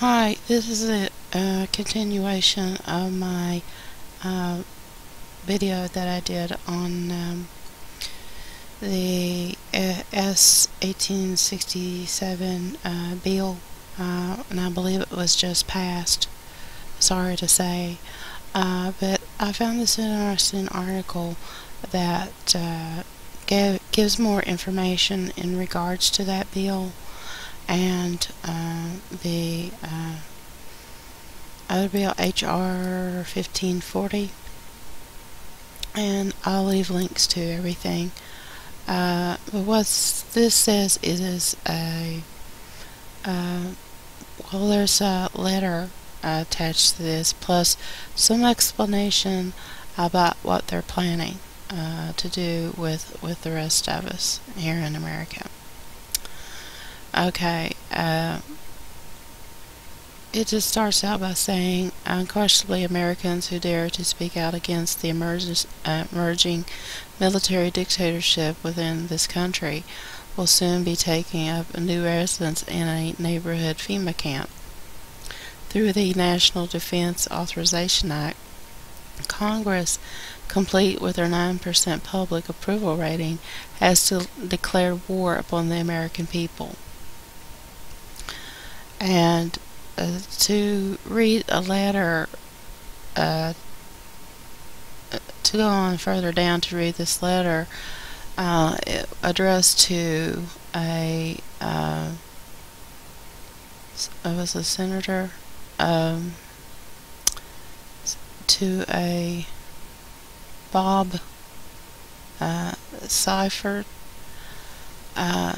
Hi, this is a continuation of my video that I did on the S 1867 bill, and I believe it was just passed. Sorry to say, but I found this interesting article that gives more information in regards to that bill and the other bill, HR 1540, and I'll leave links to everything. But what this says is well, there's a letter attached to this, plus some explanation about what they're planning to do with the rest of us here in America. Okay, it just starts out by saying, unquestionably Americans who dare to speak out against the emerging military dictatorship within this country will soon be taking up a new residence in a neighborhood FEMA camp. Through the National Defense Authorization Act, Congress, complete with their 9% public approval rating, has declared war upon the American people. And to read a letter, to go on further down to read this letter, addressed to a was a senator, to a Bob Seifert,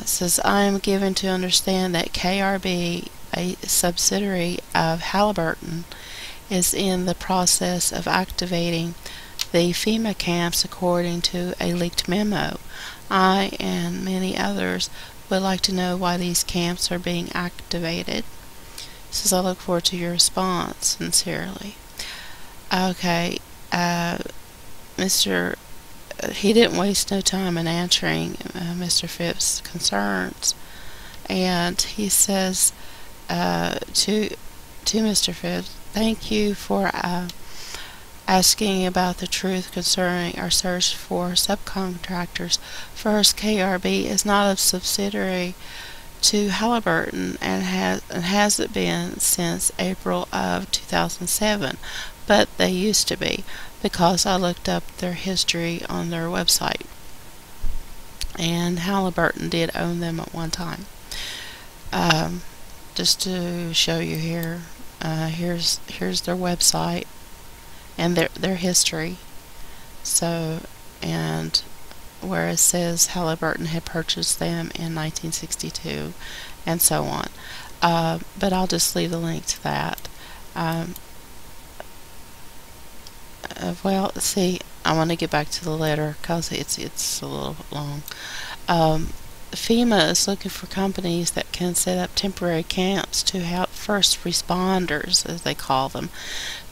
says, I am given to understand that KRB, a subsidiary of Halliburton, is in the process of activating the FEMA camps according to a leaked memo. I and many others would like to know why these camps are being activated. Says, I look forward to your response. Sincerely. Okay, he didn't waste no time in answering Mr. Phipps' concerns, and he says to Mr. Phipps, thank you for asking about the truth concerning our search for subcontractors. First, KRB is not a subsidiary to Halliburton and hasn't been since April of 2007, but they used to be, because I looked up their history on their website, and Halliburton did own them at one time. Just to show you here, here's their website and their history. So, and where it says Halliburton had purchased them in 1962, and so on. But I'll just leave the link to that. Well, see, I want to get back to the letter because it's a little long. FEMA is looking for companies that can set up temporary camps to help first responders, as they call them,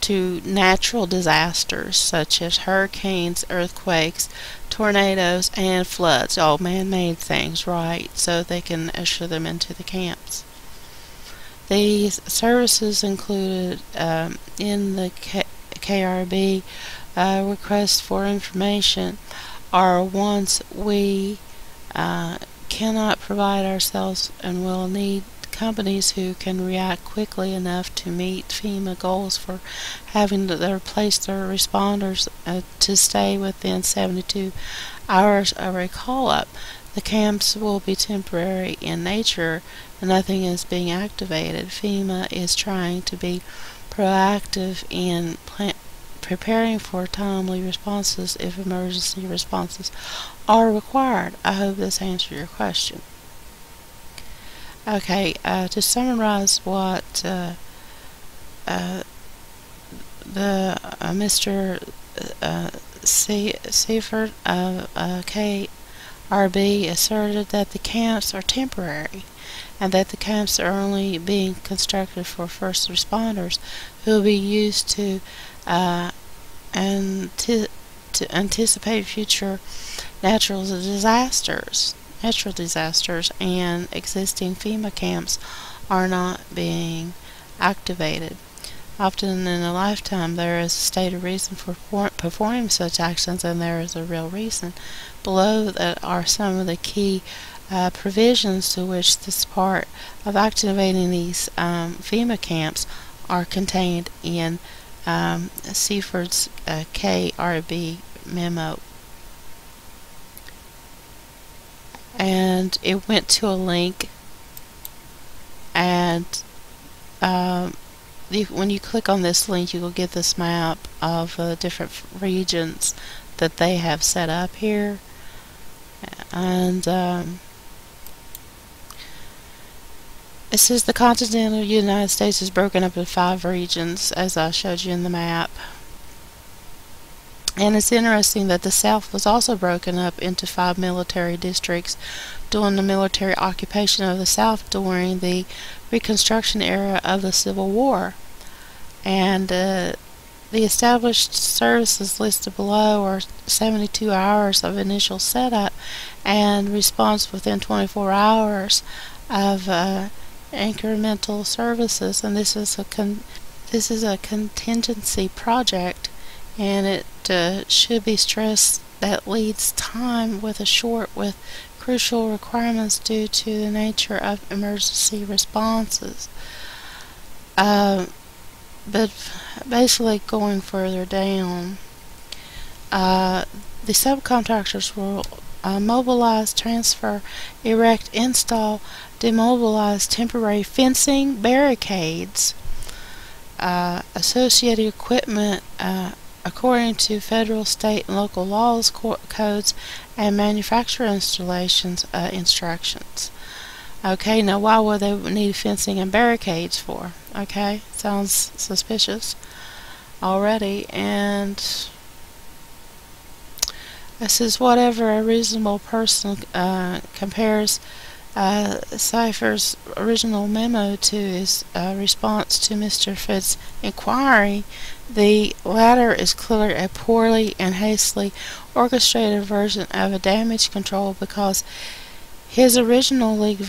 to natural disasters such as hurricanes, earthquakes, tornadoes, and floods. All man-made things, right? So they can usher them into the camps. These services included in the KRB requests for information are ones we cannot provide ourselves, and will need companies who can react quickly enough to meet FEMA goals for having to replace their responders to stay within 72 hours of a call-up. The camps will be temporary in nature, and nothing is being activated. FEMA is trying to be proactive in preparing for timely responses if emergency responses are required. I hope this answered your question. Okay, to summarize what Mr. Seifert of KRB asserted, that the camps are temporary, and that the camps are only being constructed for first responders who will be used to anticipate future natural disasters, and existing FEMA camps are not being activated. Often in a lifetime there is a stated reason for performing such actions, and there is a real reason. Below that are some of the key provisions to which this part of activating these FEMA camps are contained in Seaford's KRB memo. And it went to a link, and when you click on this link, you will get this map of different regions that they have set up here. And it says the continental United States is broken up into 5 regions, as I showed you in the map. And it's interesting that the South was also broken up into 5 military districts during the military occupation of the South during the Reconstruction era of the Civil War. And the established services listed below are 72 hours of initial setup and response within 24 hours of incremental services. And this is a contingency project, and it should be stressed that leads time with crucial requirements due to the nature of emergency responses. But basically, going further down, the subcontractors will mobilize, transfer, erect, install, demobilize temporary fencing, barricades, associated equipment according to federal, state, and local laws, codes, and manufacturer installations instructions. Okay, now why would they need fencing and barricades for? Okay, sounds suspicious already. And it says whatever a reasonable person compares Cypher's original memo to his response to Mr. Fitts' inquiry, the latter is clearly a poorly and hastily orchestrated version of a damage control, because his original leaked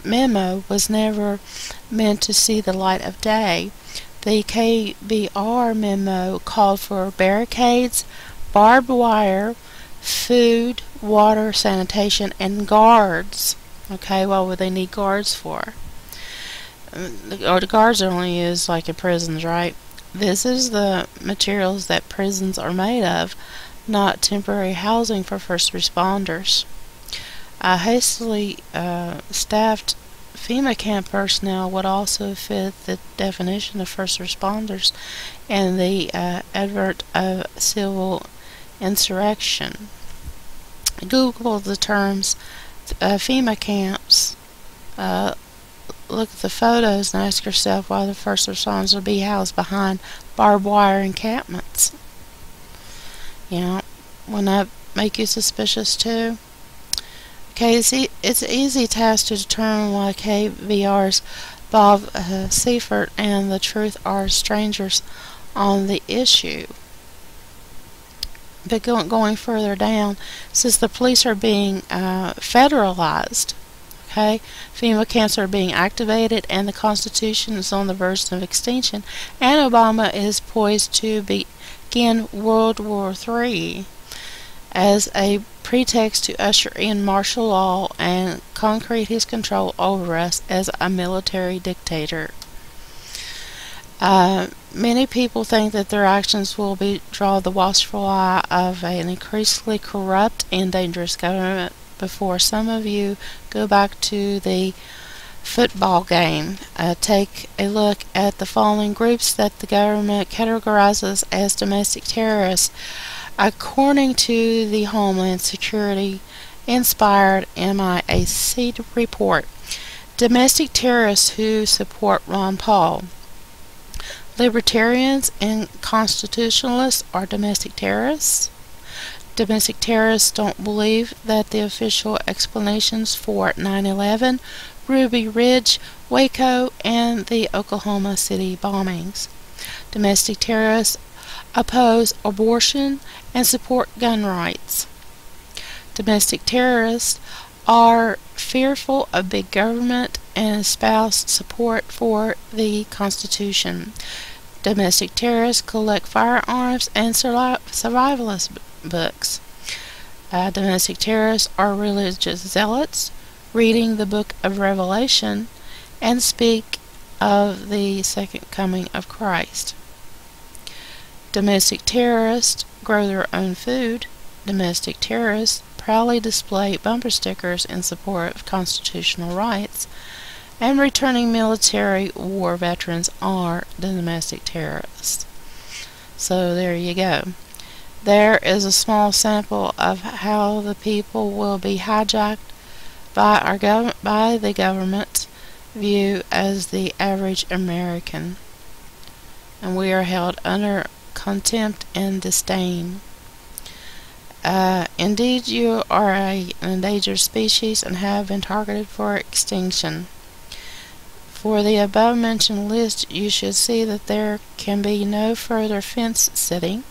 memo was never meant to see the light of day. The KBR memo called for barricades, barbed wire, food, water, sanitation, and guards. Okay, what would they need guards for? Or the guards are only used like in prisons, right? This is the materials that prisons are made of, not temporary housing for first responders. Hastily staffed FEMA camp personnel would also fit the definition of first responders and the advert of civil insurrection. Google the terms FEMA camps, look at the photos, and ask yourself why the first responders would be housed behind barbed wire encampments. You know, wouldn't that make you suspicious too? Okay, it's an easy task to determine why KBR's Bob Seifert and the Truth are strangers on the issue. But going further down, since the police are being federalized, okay, FEMA camps are being activated, and the Constitution is on the verge of extinction, and Obama is poised to begin World War III as a pretext to usher in martial law and concrete his control over us as a military dictator. Many people think that their actions will draw the watchful eye of an increasingly corrupt and dangerous government. Before some of you go back to the football game, take a look at the following groups that the government categorizes as domestic terrorists, according to the Homeland Security inspired MIAC report. Domestic terrorists who support Ron Paul. Libertarians and Constitutionalists are domestic terrorists. Domestic terrorists don't believe that the official explanations for 9/11, Ruby Ridge, Waco, and the Oklahoma City bombings. Domestic terrorists oppose abortion and support gun rights. Domestic terrorists are fearful of big government and espouse support for the Constitution. Domestic terrorists collect firearms and survivalist books. Domestic terrorists are religious zealots, reading the book of Revelation, and speak of the second coming of Christ. Domestic terrorists grow their own food. Domestic terrorists proudly display bumper stickers in support of constitutional rights, and returning military war veterans are the domestic terrorists. So there you go. There is a small sample of how the people will be hijacked by the government view as the average American, and we are held under contempt and disdain. Indeed, you are an endangered species and have been targeted for extinction. For the above-mentioned list, you should see that there can be no further fence-sitting.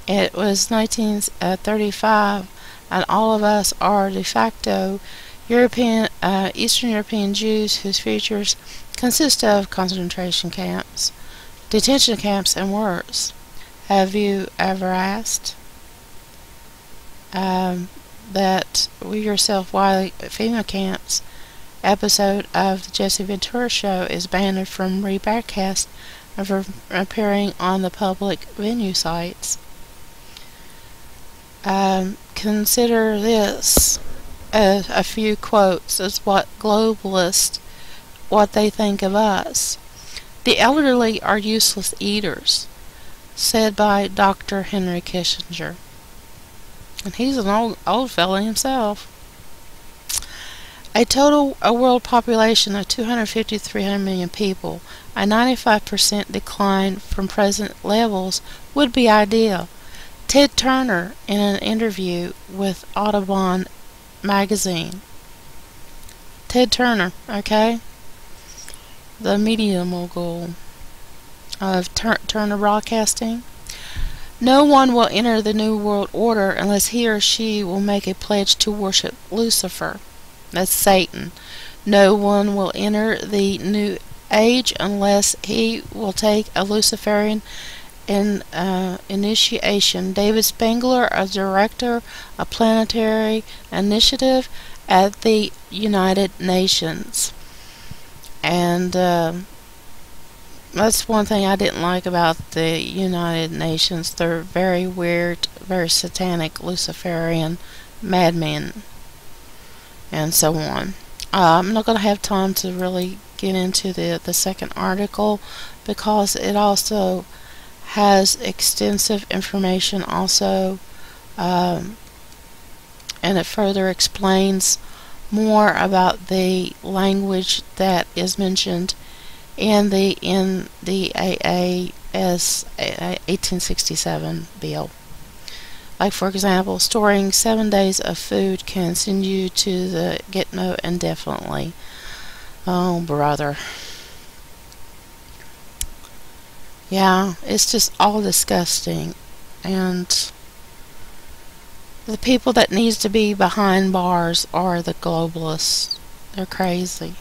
It was 1935, and all of us are de facto Eastern European Jews whose futures consist of concentration camps, detention camps, and worse. Have you ever asked that we yourself why FEMA camps episode of the Jesse Ventura Show is banned from rebroadcast and from appearing on the public venue sites? Consider this as a few quotes as what globalists, what they think of us. The elderly are useless eaters, said by Dr. Henry Kissinger. And he's an old fella himself. A world population of 250 to 300 million people, a 95% decline from present levels would be ideal. Ted Turner in an interview with Audubon magazine. Ted Turner, okay? The media mogul of Turner Broadcasting. No one will enter the New World Order unless he or she will make a pledge to worship Lucifer. That's Satan. No one will enter the New Age unless he will take a Luciferian initiation. David Spangler, a director of planetary initiative at the United Nations. And that's one thing I didn't like about the United Nations. They're very weird, very satanic, Luciferian madmen, and so on. I'm not going to have time to really get into the second article because it also has extensive information also, and it further explains more about the language that is mentioned in the AAS 1867 bill. Like, for example, storing 7 days of food can send you to the Gitmo indefinitely. Oh, brother. Yeah, it's just all disgusting. And the people that needs to be behind bars are the globalists. They're crazy.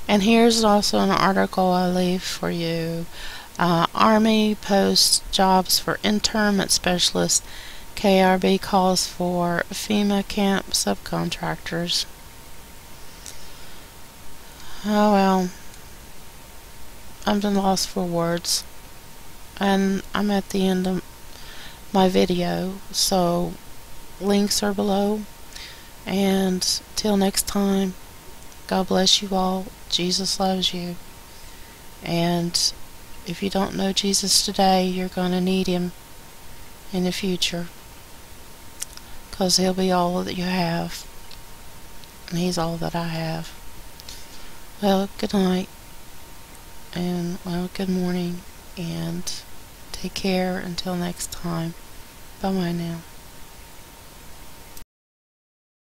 And here's also an article I leave for you. Army posts jobs for internment specialists. KRB calls for FEMA camp subcontractors. Oh well. I'm at lost for words. And I'm at the end of my video. So links are below. And till next time, God bless you all. Jesus loves you. And if you don't know Jesus today, you're going to need him in the future. Because he'll be all that you have. And he's all that I have. Well, good night. And, well, good morning. And take care until next time. Bye-bye now.